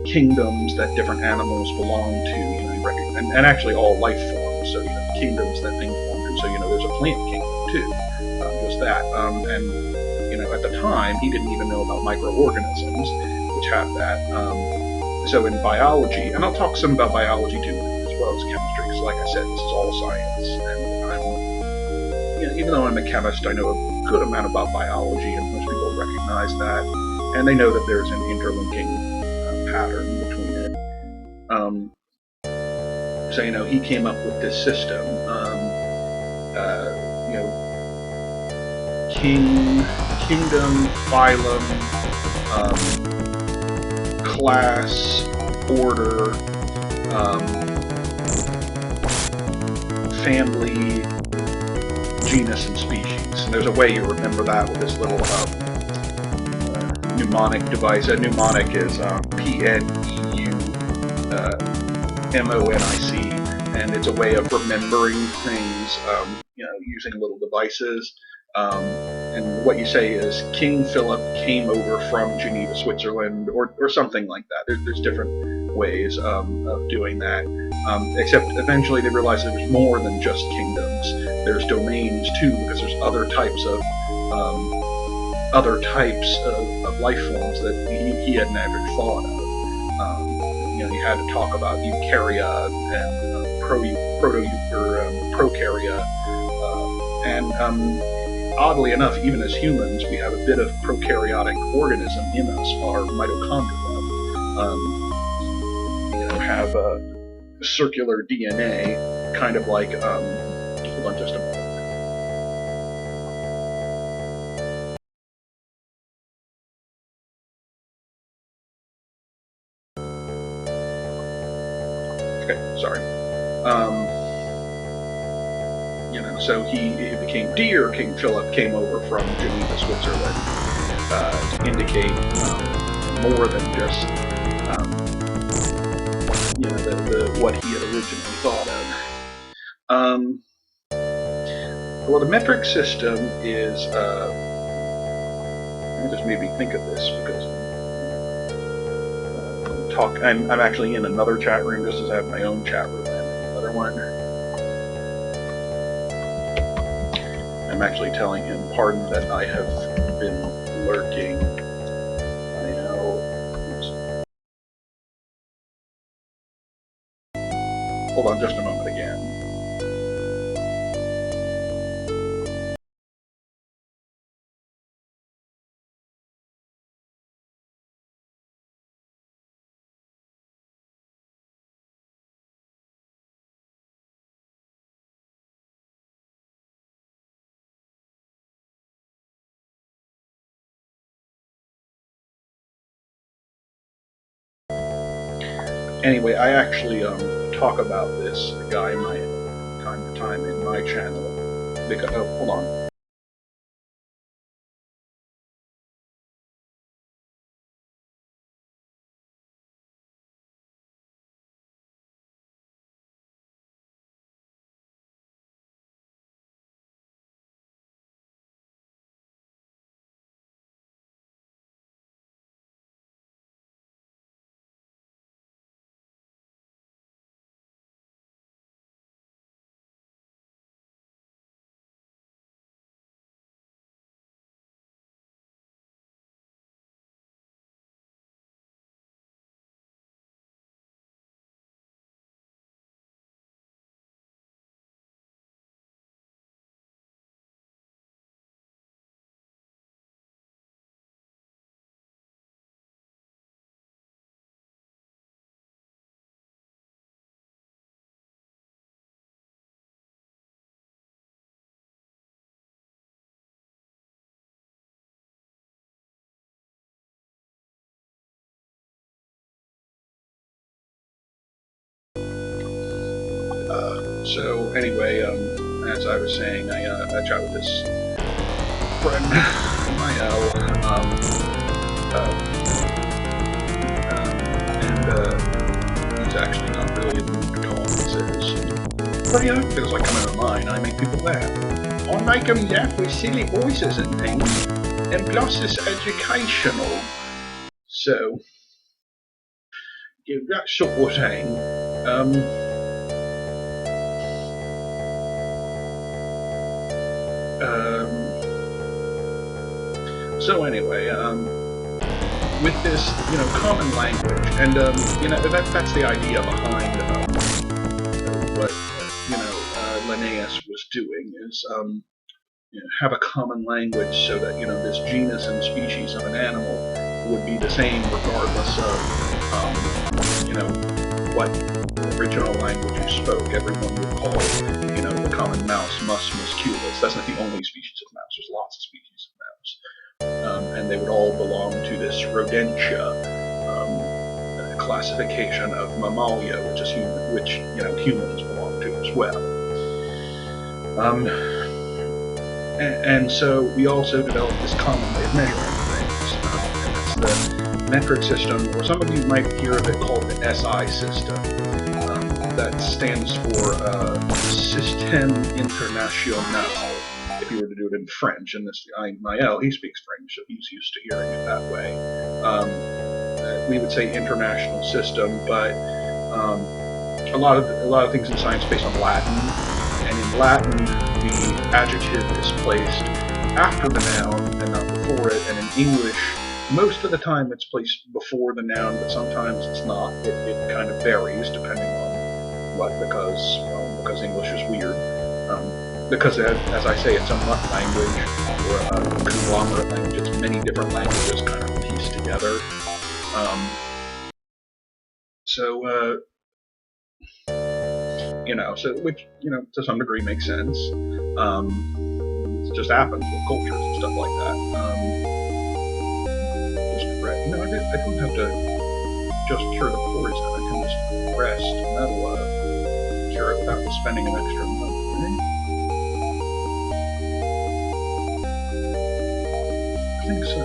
kingdoms that different animals belong to, and actually all life forms. So kingdoms that things belong to. So there's a plant kingdom too, just that. And at the time he didn't even know about microorganisms, which have that. So in biology, and I'll talk some about biology too, as well as chemistry, because like I said, this is all science, and even though I'm a chemist, I know a good amount about biology, and most people recognize that, and they know that there's an interlinking pattern between it. So he came up with this system. Kingdom, phylum, class, order, family, genus, and species. And there's a way you remember that with this little mnemonic device. A mnemonic is PNEUMONIC, and it's a way of remembering things, using little devices. And what you say is King Philip came over from Geneva, Switzerland, or something like that. There's different ways of doing that. Except eventually they realized there was more than just kingdoms. There's domains too, because there's other types of life forms that he had never thought of. You had to talk about eukarya and prokarya, and oddly enough, even as humans, we have a bit of prokaryotic organism in us. Our mitochondria have a circular DNA, kind of like. Hold on just a moment. Okay, sorry. So he became Dear King Philip came over from Geneva, Switzerland, to indicate more than just what he had originally thought of. Well, the metric system is. It just made me think of this because I'm actually in another chat room, just as I have my own chat room and another one. I'm actually telling him, pardon that I have been lurking. I know. Hold on just a moment again. Anyway, I actually talk about this guy time to time in my channel. Because, hold on. So anyway, as I was saying, I chat with this friend, Mael, and he's actually not really in the mood to talk. He says, "What do you know? Feels like coming to mine. I make people laugh. I make them laugh with silly voices and things, and plus it's educational. So, that's sort of saying. So anyway, with this, common language, and that's the idea behind what Linnaeus was doing is have a common language so that this genus and species of an animal would be the same regardless of what original language you spoke. Everyone would call the common mouse Mus musculus. That's not the only species of mouse. There's lots of species of mouse. And they would all belong to this Rodentia classification of Mammalia, which humans belong to as well. And so we also developed this common way of measuring things, and that's the metric system, or some of you might hear of it called the SI system. That stands for Système International. If you were to do it in French, and this guy Mael, he speaks French, so he's used to hearing it that way. We would say international system, but a lot of things in science based on Latin, and in Latin the adjective is placed after the noun and not before it, and in English most of the time it's placed before the noun, but sometimes it's not. It kind of varies depending on what, because English is weird. Because, as I say, it's a mutt language, or a conglomerate language. It's many different languages kind of pieced together. Which, to some degree makes sense. It just happens with cultures and stuff like that. I don't have to just cure the poison. I can just rest, and that'll cure it without spending an extra month. I think so.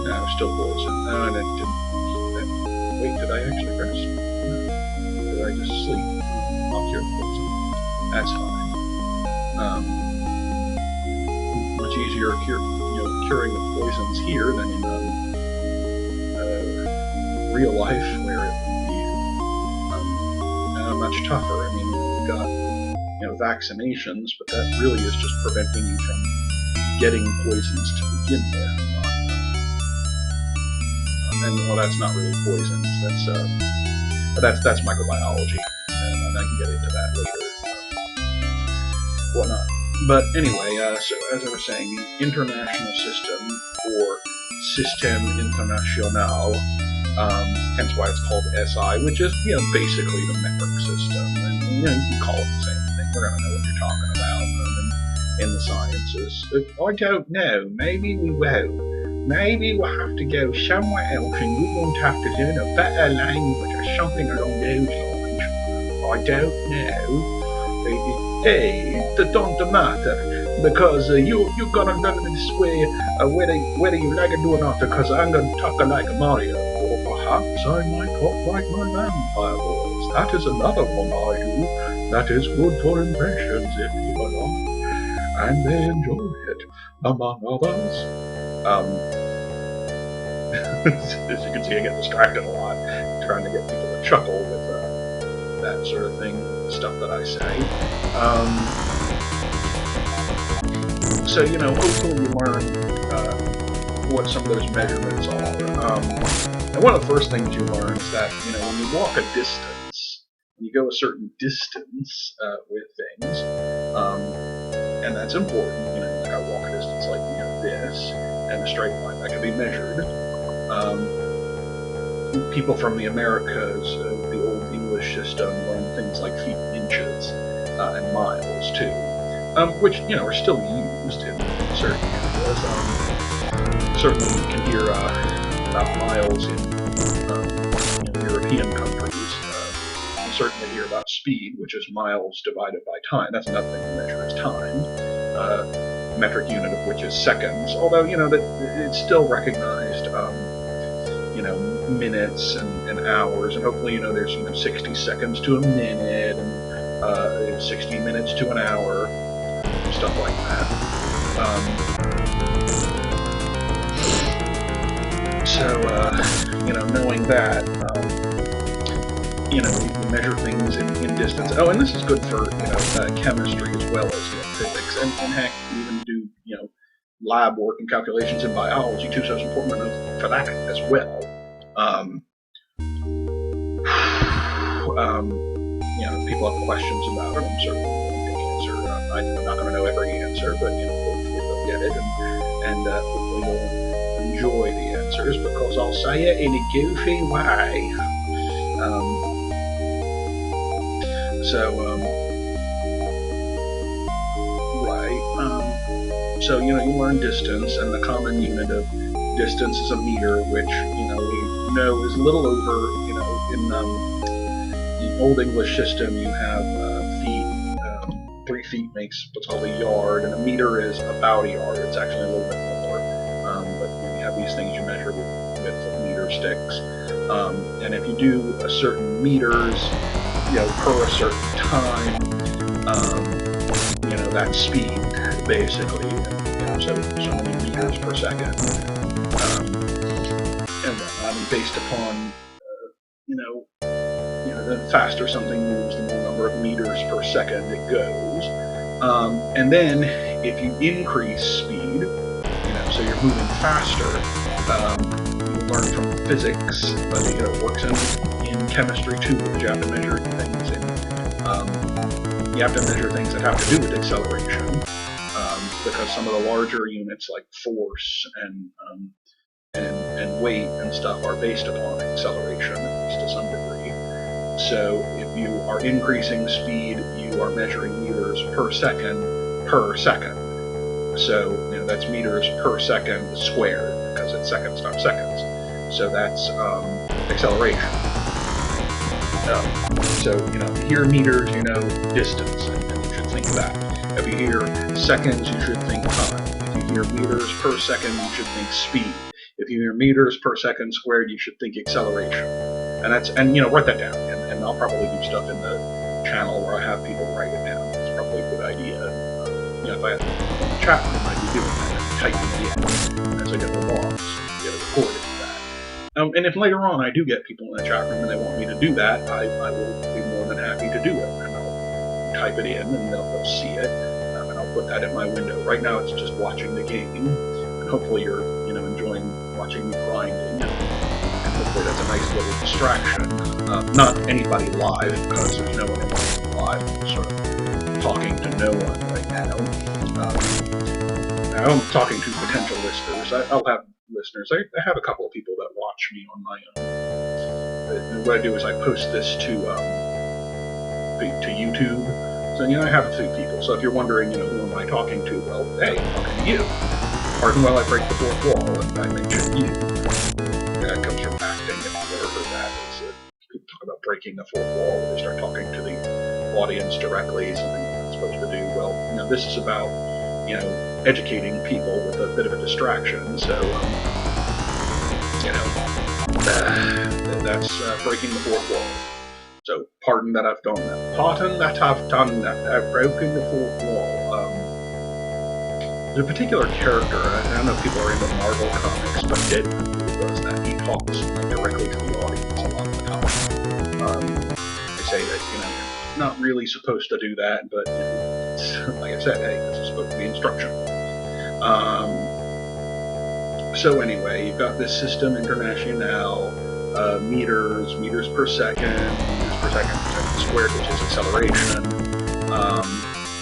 No, still poison. No, and it didn't. Wait, did I actually rest? Did I just sleep? I'll cure the poison. That's fine. Much easier curing the poisons here than in real life, where it would be much tougher. I mean, we've got vaccinations, but that really is just preventing you from getting poisons to begin with. And well, that's not really poisons. That's microbiology, and I can get into that later. Whatnot. But anyway, so as I was saying, the international system, or Système International, hence why it's called SI, which is basically the metric system, and you can call it the same thing. We're gonna know what you're talking about in the sciences. I don't know. Maybe we will. Maybe we'll have to go somewhere else, and you're going to have to learn a better language or something along those lines. I don't know. It don't matter, because you're gonna learn this way, whether you like it or not, because I'm gonna talk like Mario, or perhaps I might talk like my vampire voice. That is another one I do. That is good for impressions, if you like, and they enjoy it, among others. As you can see, I get distracted a lot, trying to get people to chuckle with that sort of thing, stuff that I say. So, hopefully you learn what some of those measurements are. And one of the first things you learn is that, when you walk a distance, when you go a certain distance with things, and that's important, like I walk a distance like, this, and a straight line that can be measured. People from the Americas, the old English system, learn things like feet and inches, and miles too, which are still used in certain areas. Certainly, you can hear about miles in European countries. You certainly hear about speed, which is miles divided by time. That's another thing to measure is time. Metric unit of which is seconds. Although that it's still recognized. Minutes and hours, and hopefully there's 60 seconds to a minute, and 60 minutes to an hour, stuff like that. Knowing that, you measure things in distance. Oh, and this is good for, chemistry as well as, physics, and heck, even do, lab work and calculations in biology too, so it's important enough for that as well. People have questions about it, I'm certainly willing to answer. I'm not going to know every answer, but, hopefully they'll get it, and hopefully they'll enjoy the answers, because I'll say it in a goofy way. So you learn distance, and the common unit of distance is a meter, which, we know is a little over, in the Old English system, you have feet. 3 feet makes what's called a yard, and a meter is about a yard. It's actually a little bit more. But when you have these things, you measure with meter sticks. And if you do a certain meters, per a certain time, that's speed, basically. So many meters per second. And based upon, the faster something moves, the more number of meters per second it goes. And then, if you increase speed, so you're moving faster, you learn from physics, but it works in chemistry too, because you have to measure things you have to measure things that have to do with acceleration, because some of the larger units like force and weight and stuff are based upon acceleration, at least to some degree. So if you are increasing speed, you are measuring meters per second. So that's meters per second squared, because it's seconds times seconds. So that's acceleration. So if you hear meters, distance, and you should think that. If you hear seconds, you should think time. If you hear meters per second, you should think speed. If you hear meters per second squared, you should think acceleration. And write that down. And I'll probably do stuff in the channel where I have people write it down. It's probably a good idea. If I had in the chat room, I'd be doing that. I'd be typing it in as I get the logs, get a recording of that. And if later on I do get people in the chat room and they want me to do that, I will be more than happy to do it. And I'll type it in, and they'll see it, and I'll put that in my window. Right now it's just watching the game, and hopefully you're enjoying watching me grinding. And hopefully that's a nice little distraction. Not anybody live, because there's no one live. I'm sort of talking to no one right now. I'm talking to potential listeners. I'll have listeners. I have a couple of people that watch me on my own. What I do is I post this to YouTube. So I have a few people. So if you're wondering, who am I talking to? Well, hey, I'm talking to you. Pardon while I break the fourth wall, and I mention you. That comes from acting, if you've ever heard that. People talk about breaking the fourth wall, when they start talking to the audience directly, something they're not supposed to do. Well, this is about, educating people with a bit of a distraction, so, that's breaking the fourth wall. So, pardon that I've done that. Pardon that I've done that. I've broken the fourth wall. There's a particular character, I don't know if people are into Marvel comics, but Deadpool does that. He talks directly to the audience a lot of the time. They say that, you're not really supposed to do that, but, like I said, hey, this is supposed to be instruction. So anyway, you've got this System International, meters per second squared, which is acceleration,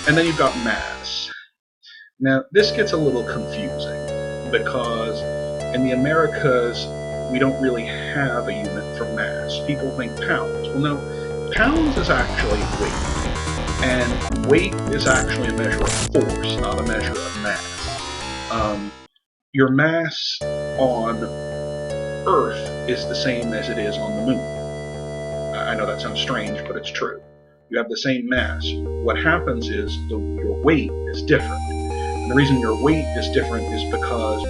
and then you've got mass. Now, this gets a little confusing, because in the Americas, we don't really have a unit for mass. People think pounds. Well, no, pounds is actually weight, and weight is actually a measure of force, not a measure of mass. Your mass on Earth is the same as it is on the moon. I know that sounds strange, but it's true. You have the same mass. What happens is your weight is different. And the reason your weight is different is because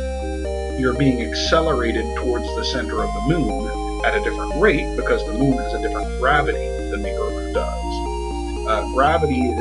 you're being accelerated towards the center of the moon at a different rate, because the moon has a different gravity than the Earth does. gravity